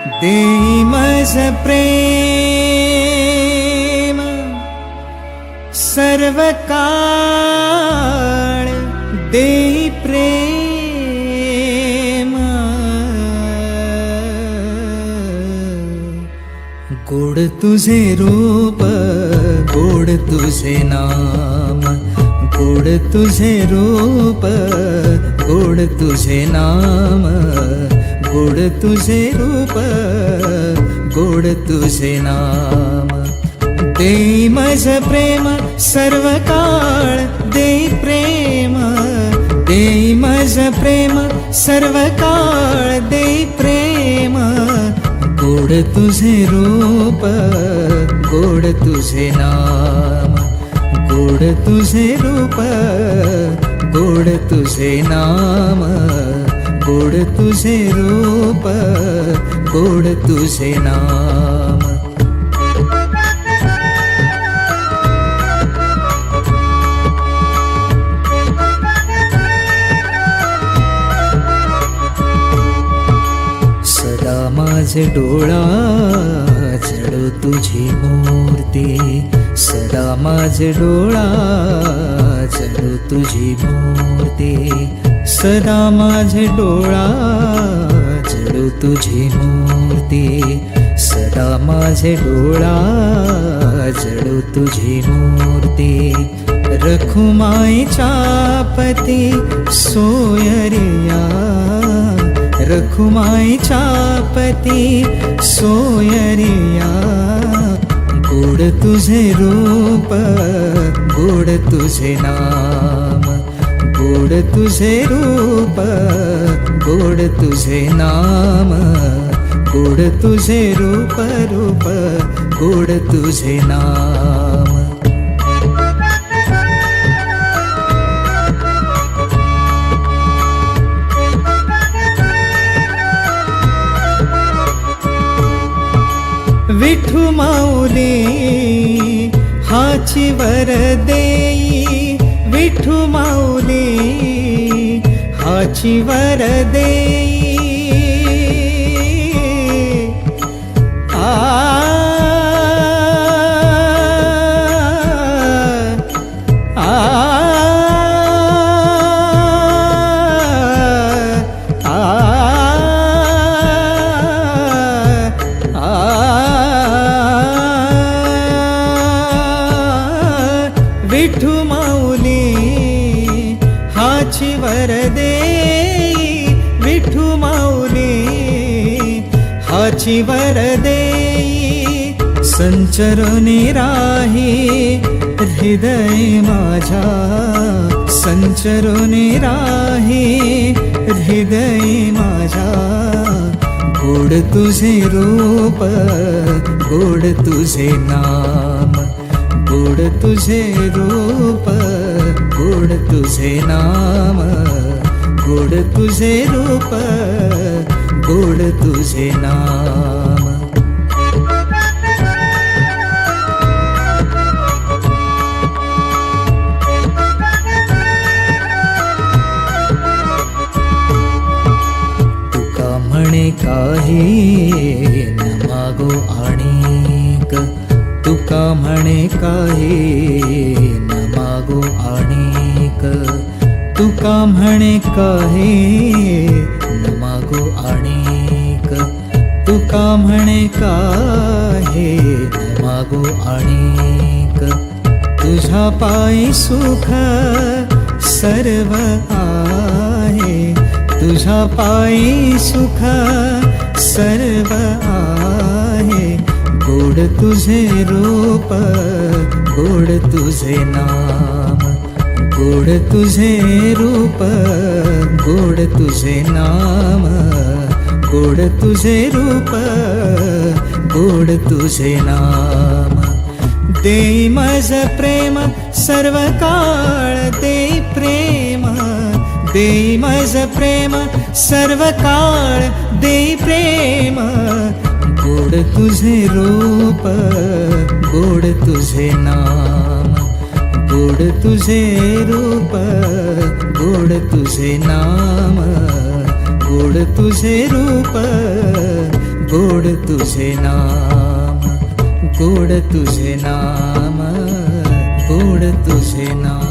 देई मज प्रेम सर्व काळ देई प्रेम गोड तुझे रूप गोड तुझे नाम गोड तुझे रूप गोड तुझे नाम गोड तुझे रूप गोड तुझे नाम देई मज प्रेम सर्व काळ देई प्रेम देई मज प्रेम सर्व काळ देई प्रेम गोड तुझे रूप गोड तुझे नाम गोड तुझे रूप गोड तुझे नाम गोड तुझे रूप गोड तुझे नाम सदा माझे डोळा जडो तुझी मूर्ती सदा माझे डोळा जडो तुझी मूर्ती सदा माझे डोळा जडो तुझी मूर्ती सदा माझे डोळा जडो तुझी मूर्ती रखुमाईच्या पती सोयरिया रखुमाईच्या पती सोयरिया गोड तुझे रूप गोड तुझे नाम गोड तुझे रूप गोड तुझे नाम गोड तुझे रूप रूप गोड तुझे नाम विठू माऊली हाची वर देई विठू माऊली हाची वर देई आ विठू माऊली हाची वर देई विठू माऊली हाची वर देई संचरणी राही हृदय माझा संचरणी राही हृदय माझा गोड तुझे रूप गोड तुझे नाम गोड तुझे रूप गोड तुझे नाम गोड तुझे रूप गोड तुझे नाम तुका म्हणे काही न मागो आणिक तुका म्हणे काही न मागो आणिक तुका म्हणे काही न मागो आणिक तुका म्हणे काही न मागो आणिक तुझ्या पायी सुख सर्व आहे तुझ्या पायी सुख सर्व आहे गोड तुझे रूप गोड तुझे नाम गोड तुझे रूप गोड तुझे नाम गोड तुझे रूप गोड तुझे नाम देई मज प्रेम सर्व काळ देई प्रेम देई मज प्रेम सर्व काळ देई प्रेम गोड तुझे रूप गोड तुझे नाम गोड तुझे रूप गोड तुझे नाम गोड तुझे रूप गोड तुझे नाम, गोड तुझे नाम, गोड तुझे नाम.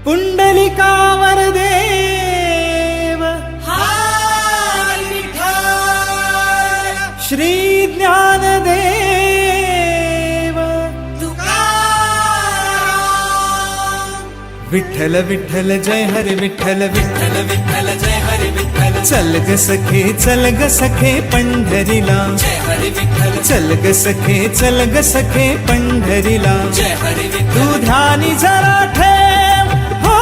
पुंडलिकावर देव हरी विठ्ठल, श्री ज्ञानदेव तुकाराम. विठ्ठल विठ्ठल जय हरी विठ्ठल विठ्ठल विठ्ठल जय हरी विठ्ठल, चल ग सखे पंढरीला, जय हरी विठ्ठल, चल ग सखे पंढरीला. जय हरी तू विठ्ठल, ध्यानी जरा ठेव, हो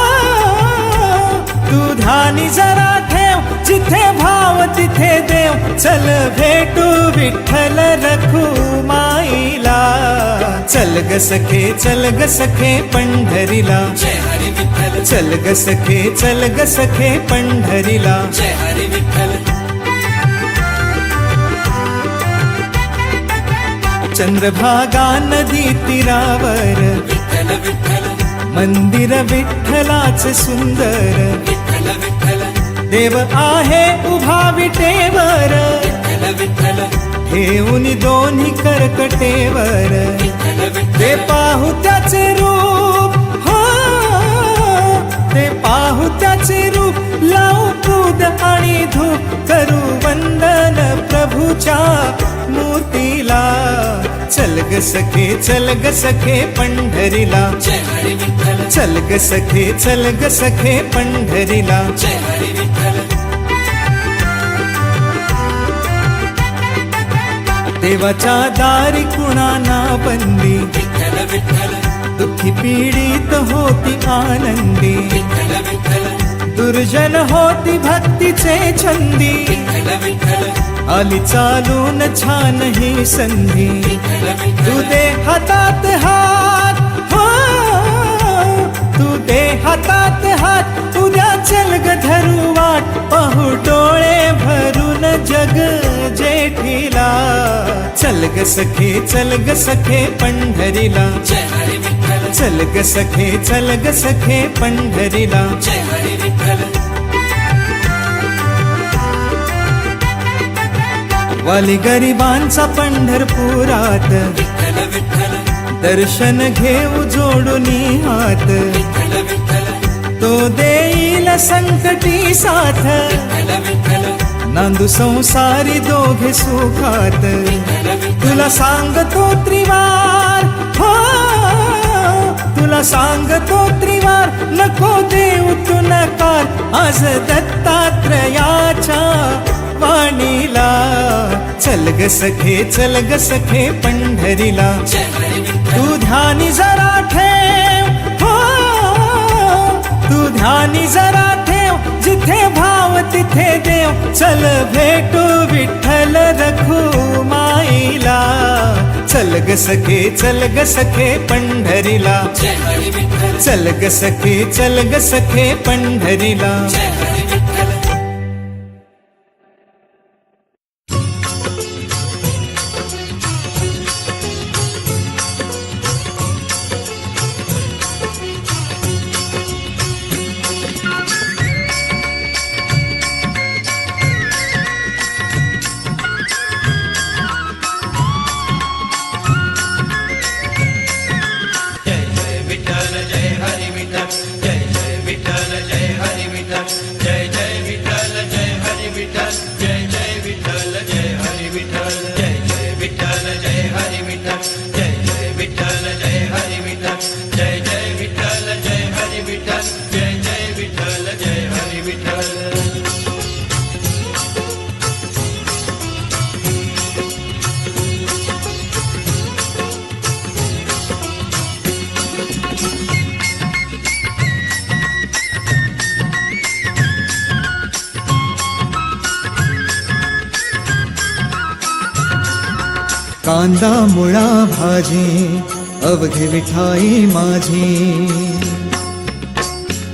तू ध्यानी जरा ठेव, जिथे भाव तिथे देव. चल भेटू विठ्ठल रखुमाईला, चल ग सखे पंढरीला, जय हरी विठ्ठल, चल ग सखे पंढरीला. जय हरी विठ्ठल. चंद्रभागा नदी तीरावर, विठ्ठल विठ्ठल, मंदिर विठ्ठलाचे सुंदर. विठ्ठल विठ्ठल, देव आहे उभा विटेवर, विठ्ठल विठ्ठल, ठेवून दोन्ही करकटेवर. विठ्ठल ते विठ्ठल, पाहू त्याचे रूप, हो ते पाहू त्याचे रूप. लावू पूद आणि धूप, करू वंदन प्रभूच्या मूर्तीला. चल ग सखे पंढरीला, जय हरी विठ्ठल, चल ग सखे पंढरीला. जय हरी विठ्ठल, देवाच्या दारी कुणाना बंदी, विठ्ठल विठ्ठल, दुःखी पीडित होती आनंदी. विठ्ठल विठ्ठल, दुर्जन होती भक्तीचे छंदी, विठ्ठल विठ्ठल, आली चालून छान ही संधी. विठ्ठल तू विठ्ठल, दे हातात हात, हो तू दे हातात हात. उद्या चल ग धरू वाट, पाहू डोळे भरून जग जेठीला. चल ग सखे पंढरीला, जय हरी विठ्ठल, चल ग सखे पंढरीला. जय हरी विठ्ठल, वाली गरिबांचा पंढरपुरात, विठ्ठल विठ्ठल, दर्शन घेऊ जोडूनी हात. विठ्ठल विठ्ठल, तो देईल संकटी साथ, विठ्ठल विठ्ठल, नांदू संसारी दोघे सुखात. विठ्ठल विठ्ठल, तुला सांगतो त्रिवार, हो तुला सांगतो त्रिवार. नको देऊ तू नकार, आज दत्तात्रयाच्या वाणीला. चल ग सखे पंढरीला, जय हरी विठ्ठल, तू ध्यानी जरा ठेव, हो तू ध्यानी जरा ठेव, जिथे भाव तिथे देव. चल भेटू विठ्ठल रखुमाईला. चल ग सखे पंढरीला, जय हरी विठ्ठल, चल ग सखे पंढरीला. जय हरी विठ्ठल. कांदा मुळा भाजी अवघी विठाई माझी,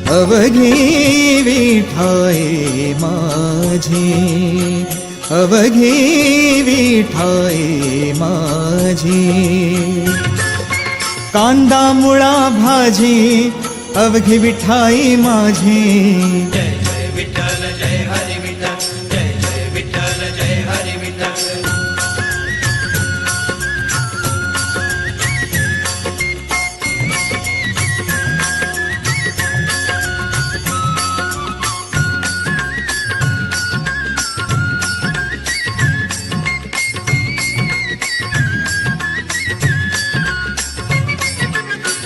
अवघी विठाई माझी, अवघी विठाई माझी. कांदा मुळा भाजी अवघी विठाई माझी. जय जय विठ्ठल जय हरी विठ्ठल जय जय विठ्ठल जय हरी विठ्ठल.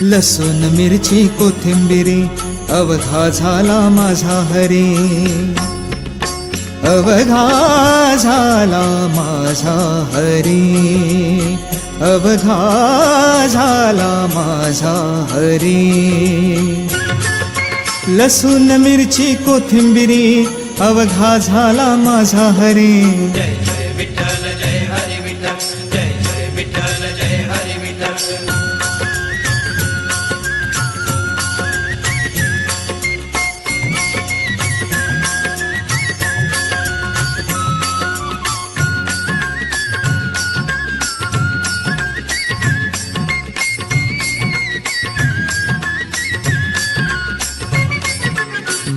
लसूण मिरची कोथिंबिरी अवघा झाला माझा हरी. अवघा झाला माझा हरी. अवघा झाला माझा हरी. लसूण मिरची कोथिंबिरी अवघा झाला माझा हरी. जय जय विठ्ठल जय हरी विठ्ठल जय जय विठ्ठल जय हरी विठ्ठल.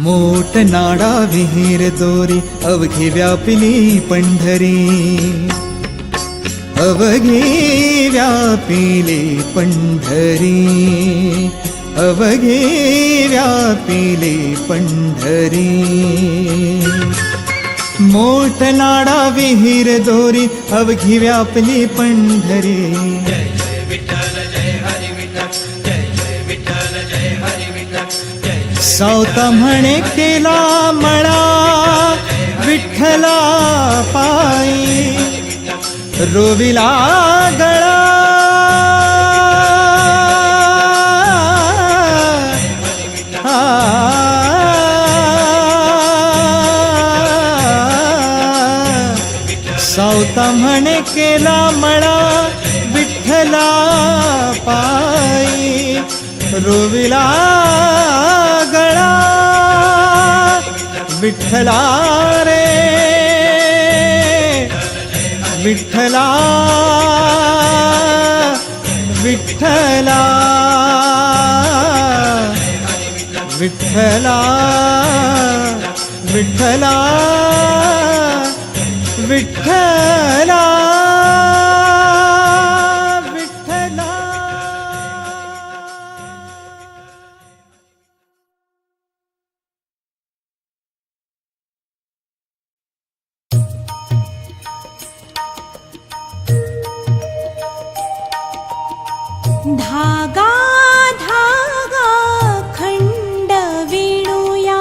मोठ नाडा विहीर दोरी अवघी व्यापिली पंढरी. अवघी व्यापिली पंढरी. अवघी व्यापिली पंढरी. मोठ नाडा विहीर दोरी अवघी व्यापली पंढरी. जय जय विठ्ठल जय हरी विठ्ठल जय जय विठ्ठल जय हरी विठ्ठल. सावता म्हणे केला मळा विठ्ठला पायी. रोविला गळा सावता म्हणे केला मळा विठ्ठला पायी. रोविला गळा विठ्ठला रे विठ्ठला विठ्ठला विठ्ठला विठ्ठला विठ्ठला. धागा धागा खंड विणूया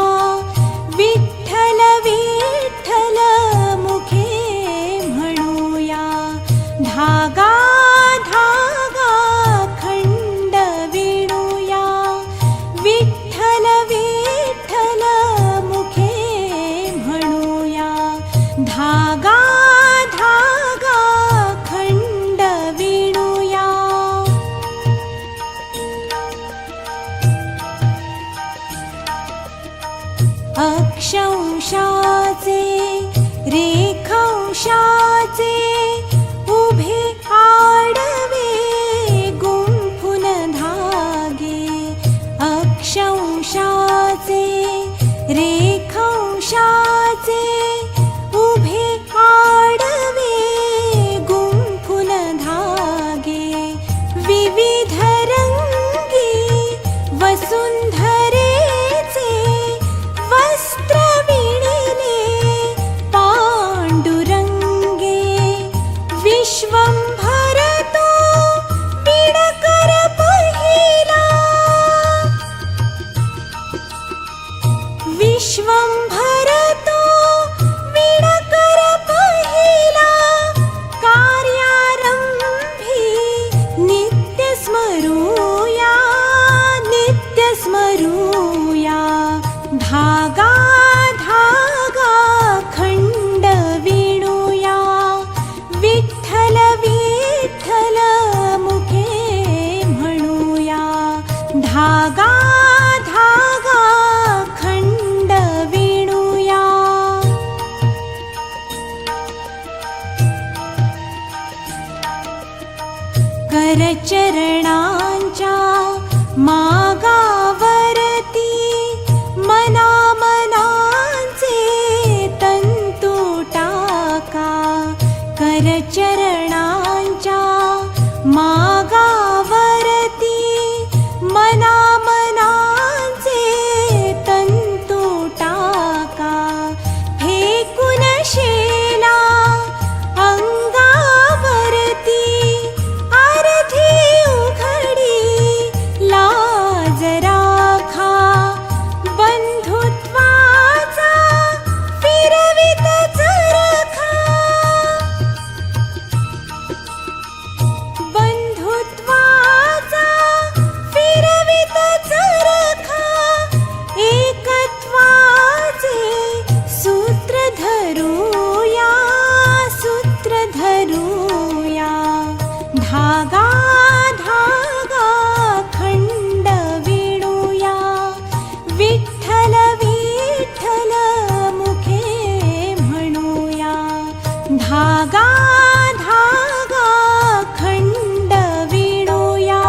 विठ्ठल विठ्ठल मुखे म्हणूया. धागा धागा खंड विणूया विठ्ठल विठ्ठल मुखे म्हणूया. धागा धागा खंड विणूया. अक्षांशाचे रेखांशाचे उभे आडवे गुंफून धागे. अक्षांशाचे रेखांशाचे उभे आडवे गुंफून धागे. विविध रंगी वसुंधरेचे वस्त्र विणिले पांडुरंगे. विश्वंभर तो विणकर पहिला. विश्वंभर तो विणकर पहिला. कार्यारंभी नित्य स्मरूया नित्य स्मरूया. धागा धागा खंड विणूया विठ्ठल विठ्ठल मुखे म्हणूया. धागा धागा खंड विणूया. करचरणांच्या धागावरती मना मनाचे तंतू टाका, फेकून शेला अंगावरती अर्धी उघडी लाज राखा. बंधुत्वाचा फिरवित चरखा, बंधुत्वाचा फिरवित चरखा, एकत्वाचे सूत्र धरूया, सूत्र धरूया. धागा धागा खंड विणूया, विठ्ठल विठ्ठल मुखे म्हणूया. धागा धागा खंड विणूया.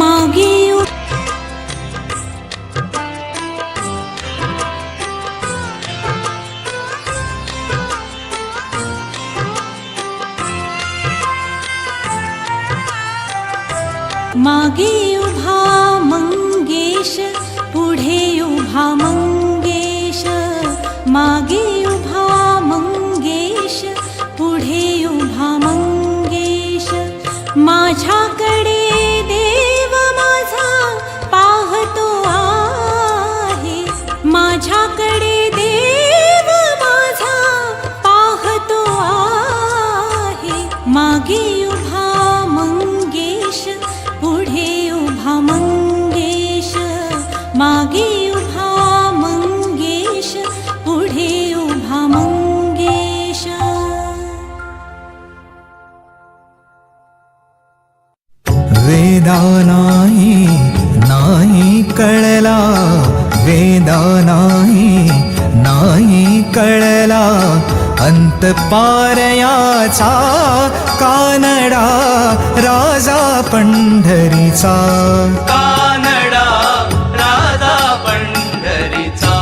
मागे मागे उभा मंगेश, पुढे उभा मंगेश. मागे उभा मंगेश, पुढे उभा मंगेश. माझ्याकडे देव माझा पाहतो आहे, माझ्याकडे देव माझा पाहतो आहे. मागे उभा मंगेश, पुढे उभा मंगेश. मागे उभा मंगेश, पुढे उभा मंगेश. वेदा नाही कळला, वेदा नाही कळला. अंत पारयाचा कानडा राजा पंढरीचा, कानडा राजा पंढरीचा.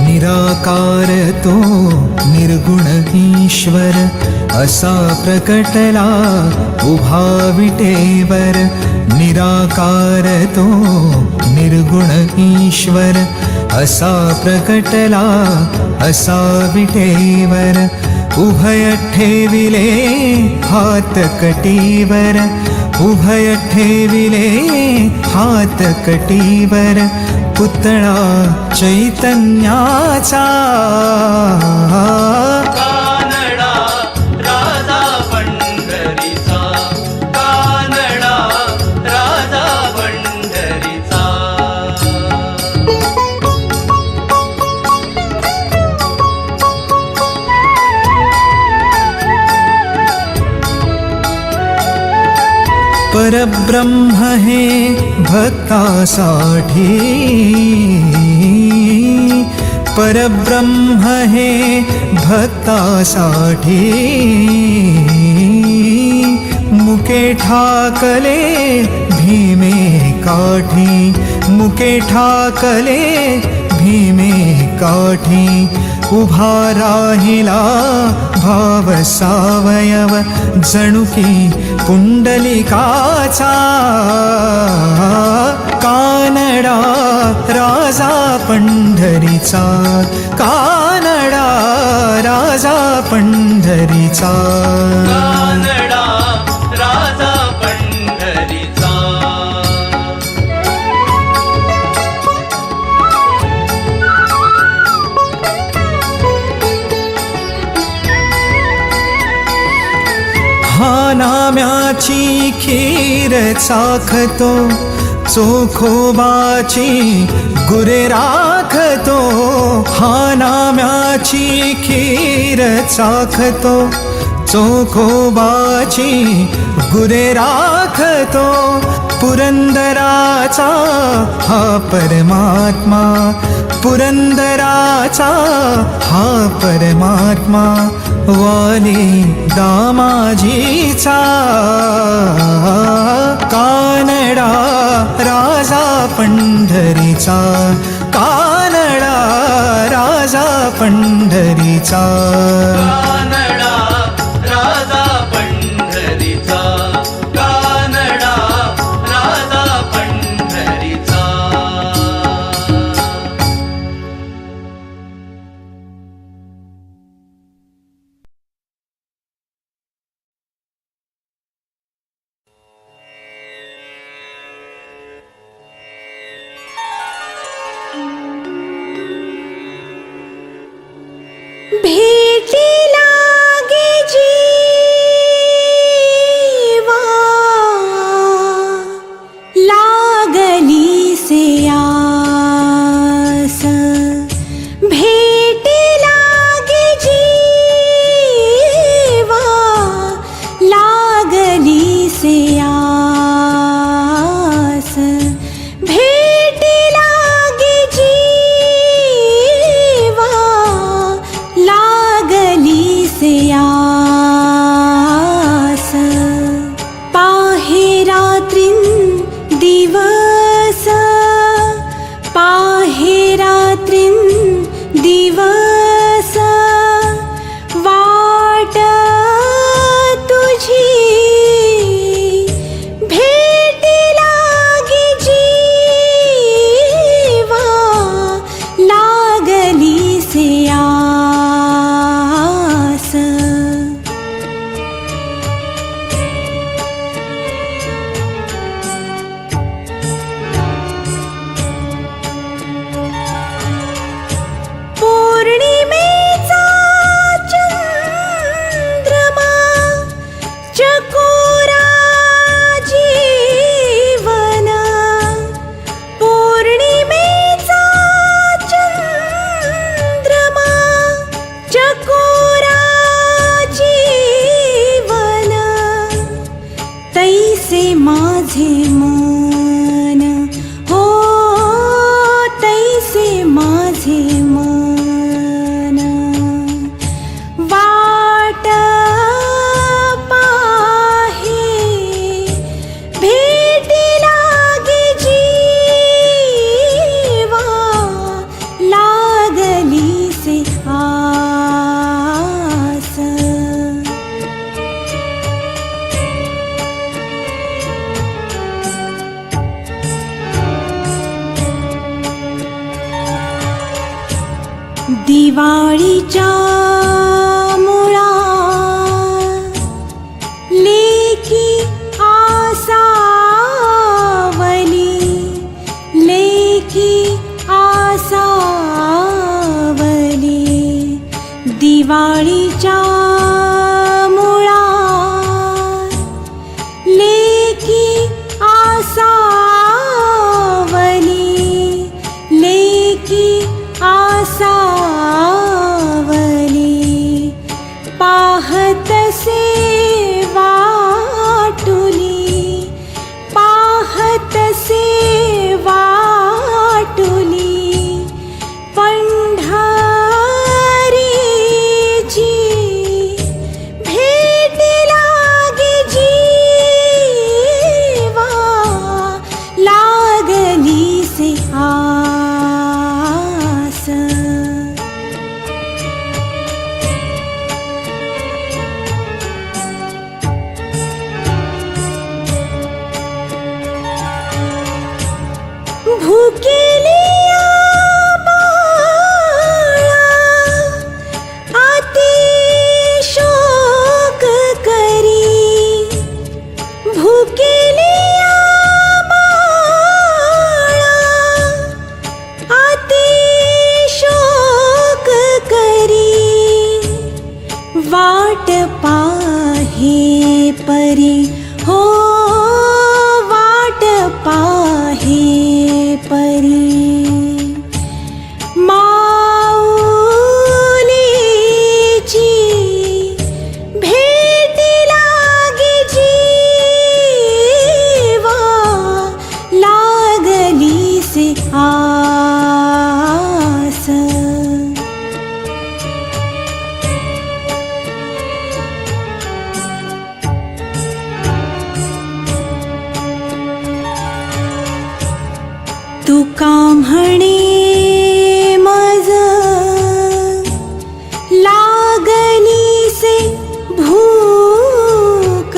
निराकार तो निर्गुण ईश्वर, असा प्रकटला उभा विटेवर. निराकार तो निर्गुण ईश्वर, असा प्रकटला असा विटेवर. उभय ठेविले हात कटीवर, उभय ठेविले हात कटीवर. पुतळा चैतन्याचा, कानडा राजा पंढरीचा, कानडा राजा पंढरीचा. परब्रह्म हे भक्तासाठी, परब्रह्म हे भक्तासाठी. मुके ठाकले भीमे काठी, मुके ठाकले भीमे काठी. उभा राहिला भाव सावयव, जणुकी पुंडलिकाचा. कानडा राजा पंढरीचा, कानडा राजा पंढरीचा. कानडा राजा पंढरीचा. हा नाम्याची खीर चाखतो, चोखोबाची गुरे राखतो, हा नाम्याची खीर चाखतो. चोखोबाची गुरे राखतो, पुरंदराचा हा परमात्मा. पुरंदराचा हा परमात्मा, वाली दामाजीचा. कानडा राजा पंढरीचा, कानडा राजा पंढरीचा. कानडा राजा पंढरीचा, कानडा राजा पंढरीचा. भेटी लागे जीवा, लागली से आस. भेटी लागे जीवा, लागली से आस. भेटी लागे जीवा, लागली से आस. पाहे रात्रीं दिवस, पाहे रात्रीं दिवस, वाट तुझी भेटी लागी जीवा, लागली से आस. पौर्णिमेचा चंद्रमा, चकोरा जीवन. पौर्णिमेचा चंद्रमा, चकोरा जीवन. तैसे माझे मन, हो तैसे माझे मन. वाट पाहे भेटी लागे जीवा, लागली से आस. दिवाळीच्या मुळा लेकी आसावली, लेकी आसावली. दिवाळीच्या मुळा लेकी आसावली, लेकी आसावली. पाहतसे वाटुली, पाहतसे वाटुली. पंढरीची भेटी लागी जीवा, लागली से आस. भुकेलिया बाळा, अति शोक करी. भुकेलिया बाळा, अति शोक करी. वाट पाहे परी, हो वाट पाहे का म्हणे मज लागलीसे भूक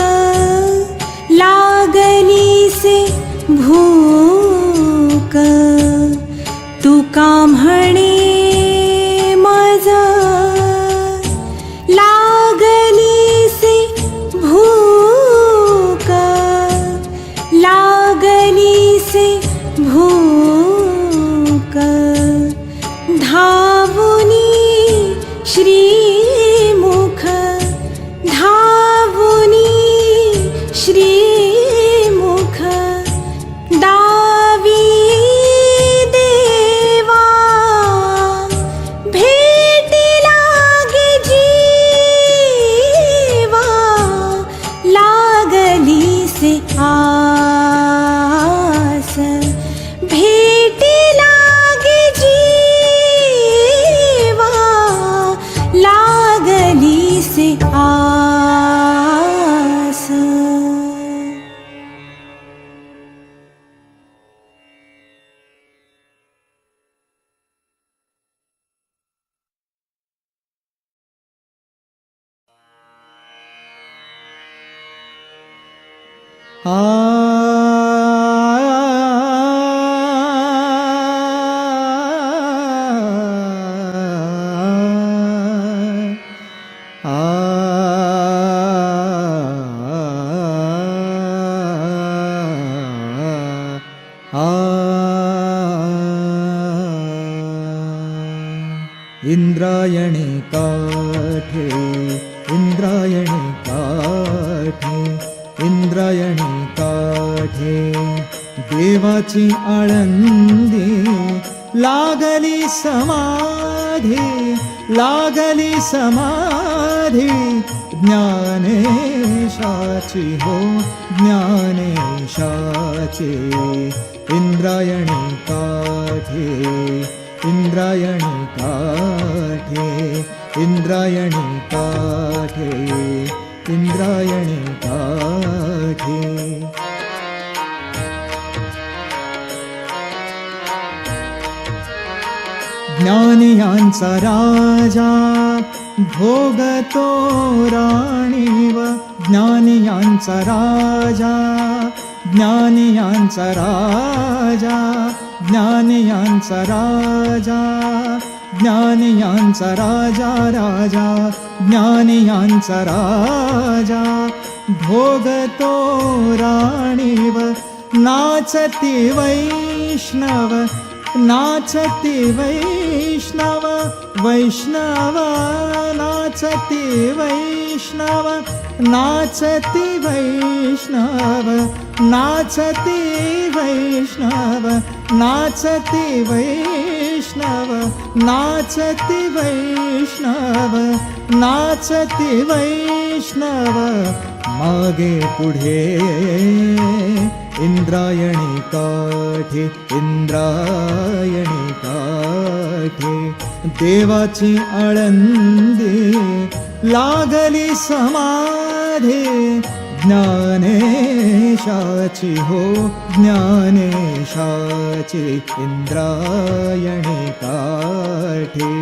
लागलीसे भूक तू का म्हणे मज लागलीसे भूक लागलीसे भूक धावुनी श्रीमुख धावुनी श्रीमुख दावी देवा भेटी लागे जीवा लागलीसे आस भेटी लागे जीवा लागलीसे आस. इंद्रायणी काठे इंद्रायणी काठे इंद्रायणी काठे देवाची आळंदी लागली समाधी लागली समाधी ज्ञानेशाची हो ज्ञानेशाची इंद्रायणी काठे इंद्रायणी काठे इंद्रायणी काठे इंद्रायणी काठे ज्ञानियांचा राजा भोगतो राणीव ज्ञानियांचा राजा ज्ञानियांचा राजा ज्ञानियांचा राजा ज्ञानियांचा राजा राजा ज्ञानियांचा राजा भोगतो राणीव नाचती वैष्णव नाचती वैष्णव वैष्णव नाचती वैष्णव नाचती वैष्णव नाचती वैष्णव नाचती वैष्णव नाचती वैष्णव नाचती वैष्णव मागे पुढे इंद्रायणी काठे इंद्रायणी काठे देवाची आळंदी लागली समाधी ज्ञानेशाची हो ज्ञानेशाची इंद्रायणी काठे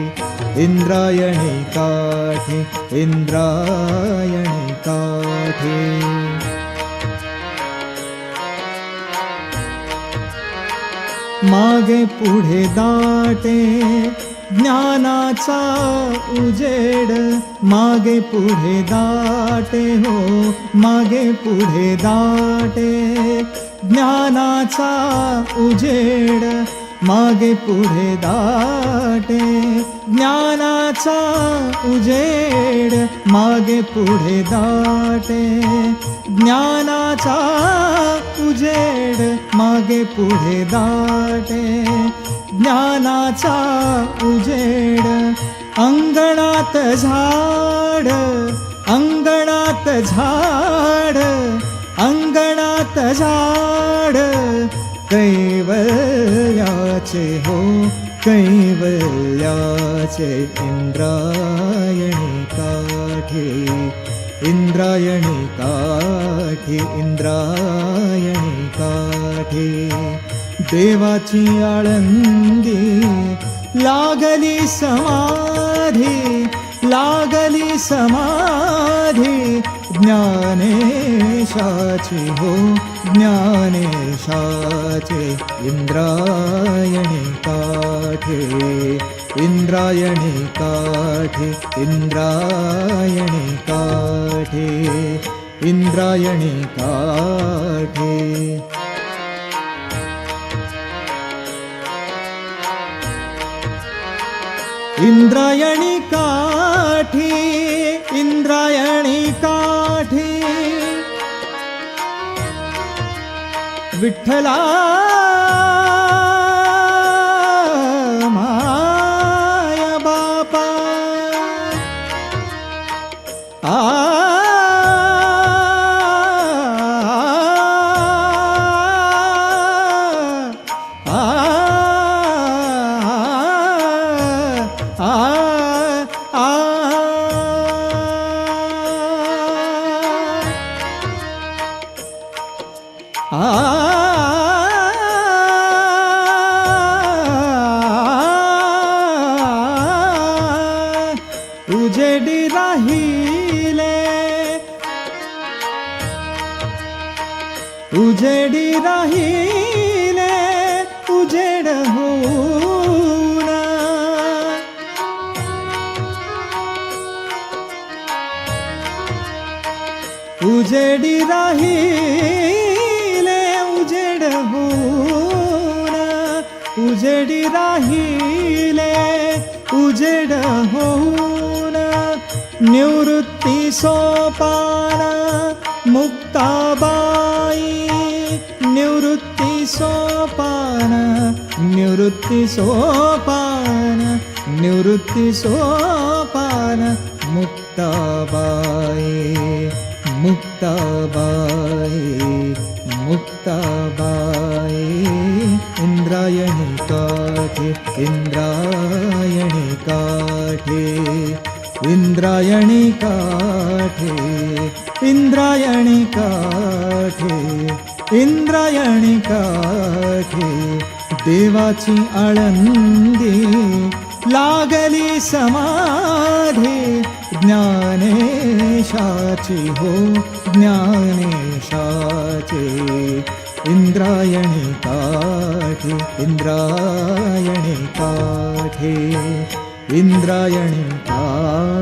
इंद्रायणी काठे इंद्रायणी काठे मागे पुढे दाटे ज्ञानाचा उजेड मागे पुढे दाटे हो मागे पुढे दाटे ज्ञानाचा उजेड मागे पुढे दाटे ज्ञानाचा उजेड मागे पुढे दाटे ज्ञानाचा उजेड मागे पुढे दाटे ज्ञानाचा उजेड अंगणात झाड अंगणात झाड अंगणात झाड कैवल्याचे हो कैवल्याचे इंद्रायणी काठे इंद्रायणी काठे इंद्रायणी काठे देवाची आळंदी लागली समाधी, लागली समाधी ज्ञानेशाची हो ज्ञानेशाचे इंद्रायणी काठे, इंद्रायणी काठे, इंद्रायणी काठे, इंद्रायणी काठे. इंद्रायणी काठी, इंद्रायणी काठी विठ्ठला माया बापा. आ उजेडी राहिले, उजेडी राहिले उजेड होऊन. उजेडी राहिले उजेड होऊन, उजेडी राहिले उजेड होऊन. निवृत्ती सोपान मुक्ताबाई, निवृत्ती सोपान, निवृत्ती सोपान, निवृत्ती सोपान मुक्ताबाई, मुक्ताबाई, मुक्ताबाई. इंद्रायणी काठे, इंद्रायणी काठे, इंद्रायणी काठे, इंद्रायणी काठे, इंद्रायणी काठे. देवाची आळंदी लागली समाधी ज्ञानेशाची हो ज्ञानेशाचे. इंद्रायणी काठे, इंद्रायणी काठे, इंद्रायणी काठे.